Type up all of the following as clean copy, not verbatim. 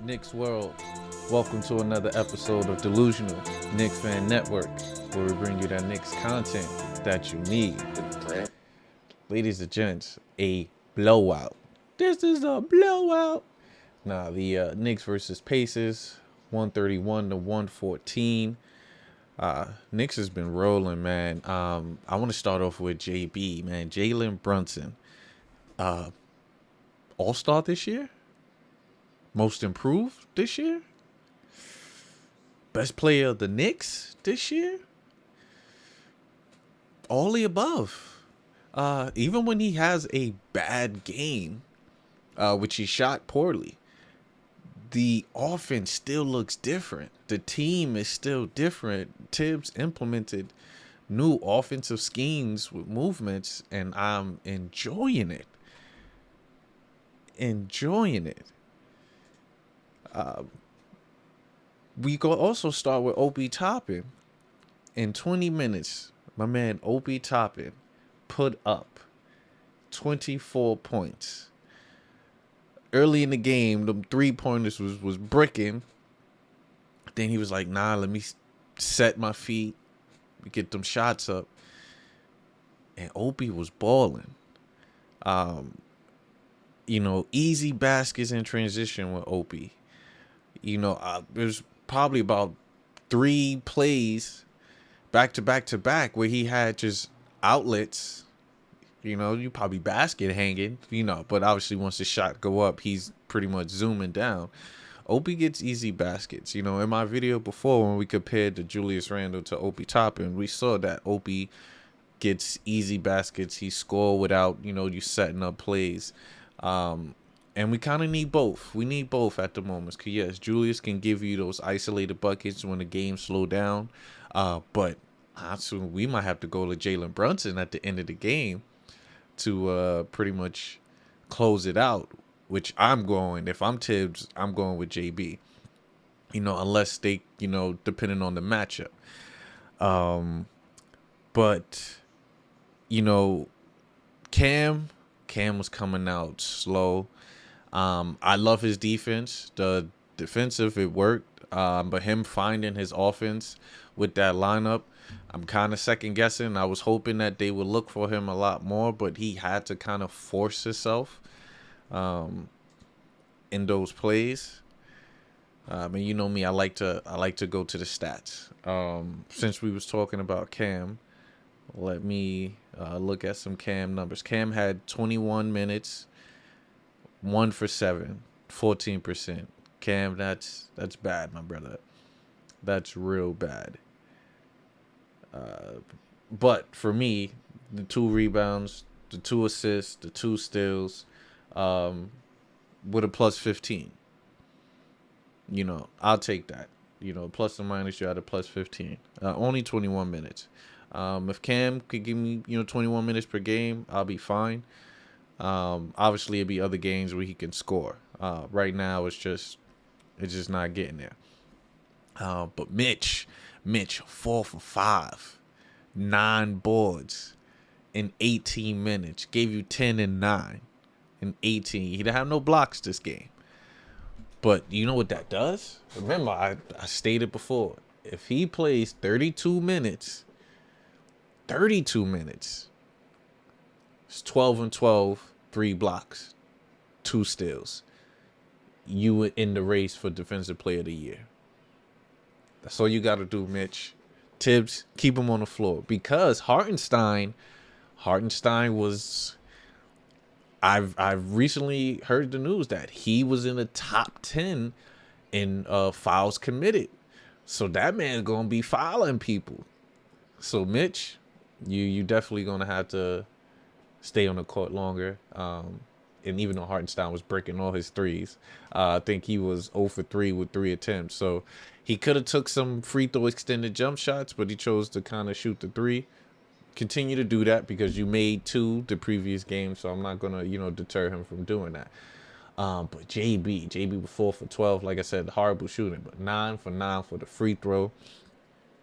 Knicks World. Welcome to another episode of Delusional Knicks Fan Network, where we bring you that Knicks content that you need. Ladies and gents, a blowout. This is a blowout. Nah, the Knicks versus Pacers, 131 to 114. Knicks has been rolling, man. I want to start off with JB, man. Jalen Brunson, All-Star this year? Most improved this year? Best player of the Knicks this year? All the above. Even when he has a bad game, which he shot poorly, the offense still looks different. The team is still different. Thibs implemented new offensive schemes with movements, and I'm enjoying it. Enjoying it. We go also start with Obi Toppin. In 20 minutes, my man Obi Toppin put up 24 points. Early in the game, the 3-pointers was bricking. Then he was like, nah, let me set my feet, get them shots up. And Obi was balling. Easy baskets in transition with Obi. There's probably about 3 plays back to back to back where he had just outlets. You probably basket hanging, but obviously once the shot go up, he's pretty much zooming down. Obi gets easy baskets. In my video before when we compared the Julius Randle to Obi Toppin, we saw that Obi gets easy baskets. He score without, you setting up plays. And we kind of need both. We need both at the moment. Because, yes, Julius can give you those isolated buckets when the game slow down. But we might have to go to Jalen Brunson at the end of the game to pretty much close it out, which I'm going. If I'm Thibs, I'm going with JB. Unless they, depending on the matchup. But, Cam was coming out slow. I love his defense. The defensive, it worked. But him finding his offense with that lineup, I'm kind of second guessing. I was hoping that they would look for him a lot more, but he had to kind of force himself in those plays. And you know me, I like to go to the stats. Since we was talking about Cam, let me look at some Cam numbers. Cam had 21 minutes, 1 for 7, 14%. Cam, that's bad, my brother. That's real bad. But for me, the 2 rebounds, the 2 assists, the 2 steals, with a plus 15. I'll take that. Plus or minus, you had a plus 15. Only 21 minutes. If Cam could give me, 21 minutes per game, I'll be fine. Obviously, it'd be other games where he can score. Right now, it's just not getting there. But Mitch, 4 for 5, 9 boards in 18 minutes. Gave you 10 and 9 in 18. He didn't have no blocks this game. But you know what that does? Remember, I stated before, if he plays 32 minutes, it's 12 and 12, 3 blocks, 2 steals. You were in the race for Defensive Player of the Year. That's all you got to do, Mitch. Thibs, keep him on the floor. Because Hartenstein was... I've recently heard the news that he was in the top 10 in fouls committed. So that man's going to be fouling people. So, Mitch, you definitely going to have to stay on the court longer. And even though Hartenstein was breaking all his threes, I think he was 0 for 3 with 3 attempts. So he could have took some free throw extended jump shots, but he chose to kind of shoot the 3. Continue to do that because you made 2 the previous game, so I'm not going to, deter him from doing that. But JB was 4 for 12. Like I said, horrible shooting, but 9 for 9 for the free throw.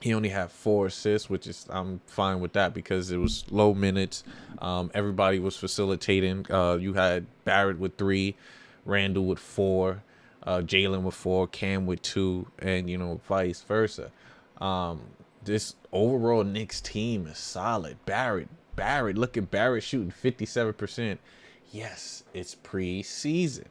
He only had 4 assists, which is I'm fine with that because it was low minutes. Everybody was facilitating. You had Barrett with 3, Randall with 4. Jalen with 4, Cam with 2, and vice versa. Um, this overall Knicks team is solid. Barrett, look at Barrett shooting 57%. Yes, it's preseason,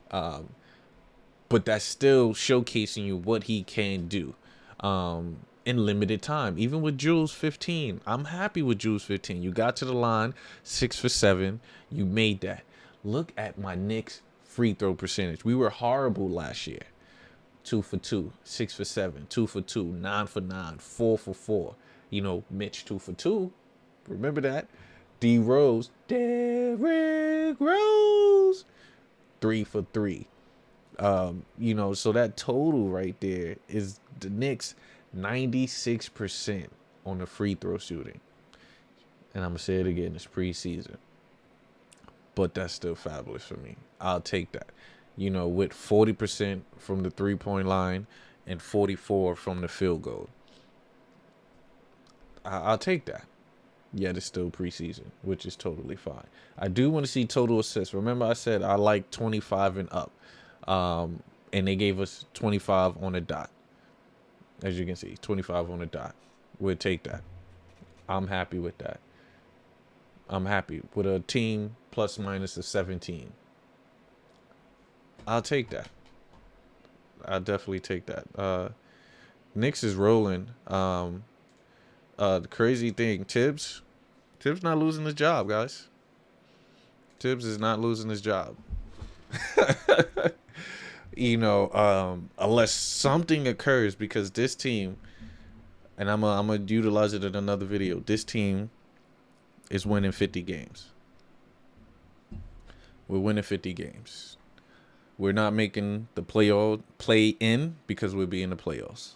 but that's still showcasing you what he can do in limited time. Even with Jules 15, I'm happy with Jules 15. You got to the line, 6 for 7. You made that. Look at my Knicks free throw percentage. We were horrible last year. 2 for 2, 6 for 7, 2 for 2, 9 for 9, 4 for 4. Mitch 2 for 2. Remember that? Derrick Rose, 3 for 3. So that total right there is the Knicks 96% on the free throw shooting. And I'm going to say it again, it's preseason. But that's still fabulous for me. I'll take that. With 40% from the 3-point line and 44 from the field goal. I'll take that. Yet it's still preseason, which is totally fine. I do want to see total assists. Remember I said I like 25 and up. And they gave us 25 on a dot. As you can see, 25 on a dot. We'll take that. I'm happy with that. I'm happy with a team plus minus of 17. I'll take that. I'll definitely take that. Knicks is rolling. The crazy thing, Thibs not losing his job, guys. Thibs is not losing his job. Unless something occurs, because this team, and I'm gonna utilize it in another video. This team is winning 50 games. We're winning 50 games. We're not making the play in because we'll be in the playoffs.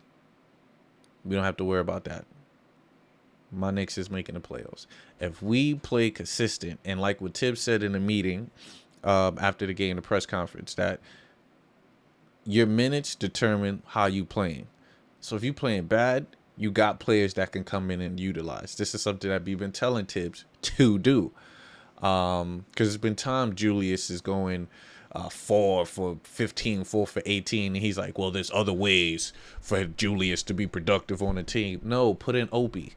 We don't have to worry about that. My Knicks is making the playoffs. If we play consistent, and like what Thibs said in the meeting after the game, the press conference, that your minutes determine how you playing. So if you playing bad, you got players that can come in and utilize. This is something that we've been telling Thibs to do. Because it's been time Julius is going 4 for 15, 4 for 18. And he's like, well, there's other ways for Julius to be productive on a team. No, put in Obi.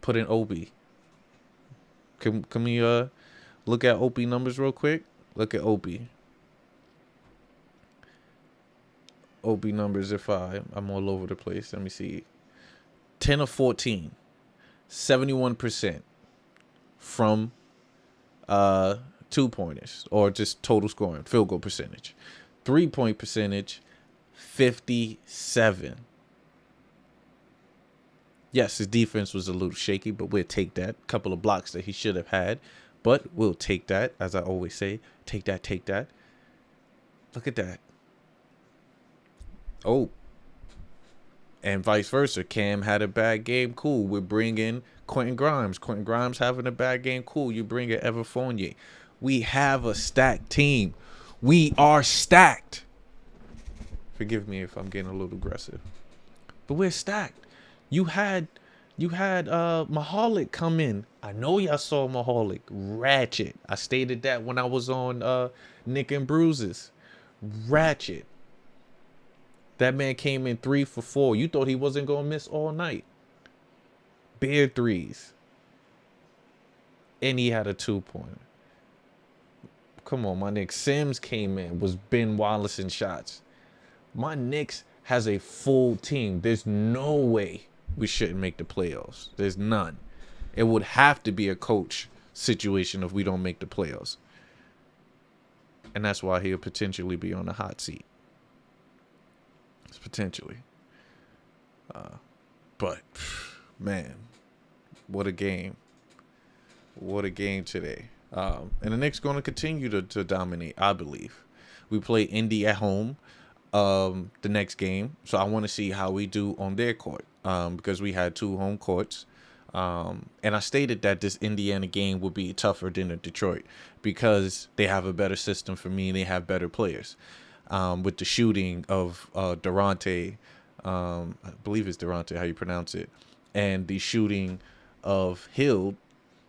Put in Obi. Can we look at Obi numbers real quick? Look at Obi. Obi numbers, I'm all over the place. Let me see. 10 of 14. 71% from 2-pointers, or just total scoring, field goal percentage. 3-point percentage, 57. Yes, his defense was a little shaky, but we'll take that. A couple of blocks that he should have had, but we'll take that. As I always say, take that, take that. Look at that. Oh, and vice versa. Cam had a bad game. Cool. We're bringing Quentin Grimes. Quentin Grimes having a bad game. Cool. You bring in Evan Fournier. We have a stacked team. We are stacked. Forgive me if I'm getting a little aggressive, but we're stacked. You had Mahalik come in. I know y'all saw Mahalik. Ratchet. I stated that when I was on Nick and Bruises. Ratchet. That man came in 3 for 4. You thought he wasn't going to miss all night. Bare threes. And he had a 2-pointer. Come on, my Knicks. Sims came in, was Ben Wallace in shots. My Knicks has a full team. There's no way we shouldn't make the playoffs. There's none. It would have to be a coach situation if we don't make the playoffs. And that's why he'll potentially be on the hot seat. Potentially. But, man, what a game. What a game today. And the Knicks going to continue to dominate, I believe. We play Indy at home the next game. So I want to see how we do on their court. Because we had 2 home courts. And I stated that this Indiana game would be tougher than the Detroit because they have a better system for me and they have better players. With the shooting of Durante, I believe it's Durante, how you pronounce it, and the shooting of Hill,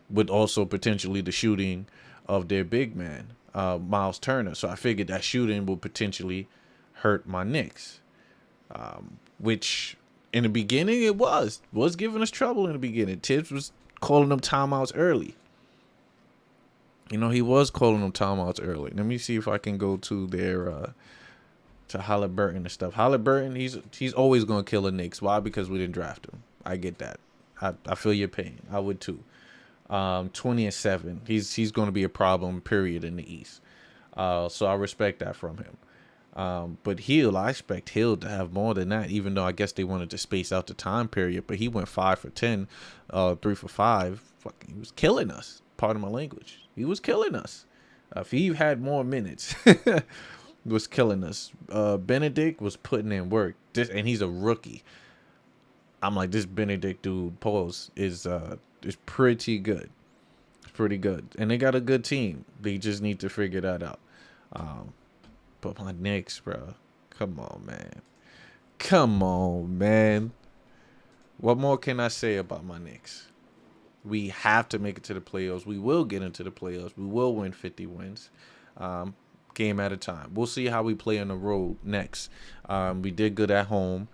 with also potentially the shooting of their big man, Miles Turner. So I figured that shooting will potentially hurt my Knicks, which in the beginning it was giving us trouble in the beginning. Thibs was calling them timeouts early. You know, he was calling them timeouts early. Let me see if I can go to their to Halliburton and stuff. Halliburton, he's always gonna kill the Knicks. Why? Because we didn't draft him. I get that. I feel your pain. I would too. 20-7. He's gonna be a problem, period, in the East. So I respect that from him. But Hill, I expect Hill to have more than that, even though I guess they wanted to space out the time period. But he went 5 for 10, 3 for 5. Fucking, he was killing us. Pardon my language. He was killing us. If he had more minutes, was killing us. Benedict was putting in work. And he's a rookie. I'm like, this Benedict dude, pause, is pretty good. It's pretty good. And they got a good team. They just need to figure that out. But my Knicks, bro. Come on, man. Come on, man. What more can I say about my Knicks? We have to make it to the playoffs. We will get into the playoffs. We will win 50 wins. Game at a time. We'll see how we play on the road next. We did good at home.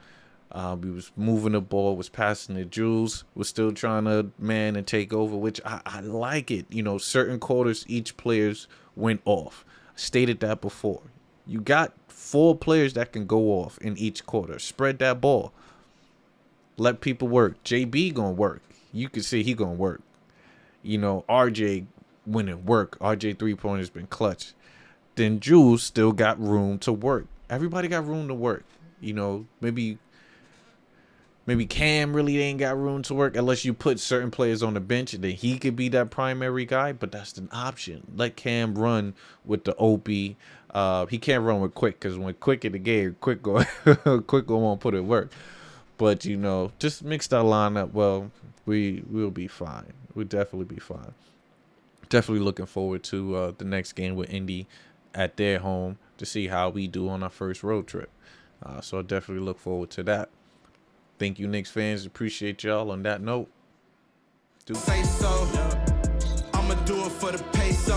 We was moving the ball, was passing the Jules, was still trying to man and take over, which I like it. You know, certain quarters, each players went off. I stated that before. You got 4 players that can go off in each quarter. Spread that ball. Let people work. JB gonna work. You can see he gonna work. You know, RJ went and work. RJ 3-pointer's been clutch. Then Jules still got room to work. Everybody got room to work. You know, maybe Cam really ain't got room to work unless you put certain players on the bench and then he could be that primary guy, but that's an option. Let Cam run with the Obi. He can't run with Quick because when Quick in the game, Quick go won't put it work. But, you know, just mix that lineup. Well, we'll be fine. We'll definitely be fine. Definitely looking forward to the next game with Indy at their home to see how we do on our first road trip. So I definitely look forward to that. Thank you, Knicks fans. Appreciate y'all. On that note, say so. I'ma do it for the peso.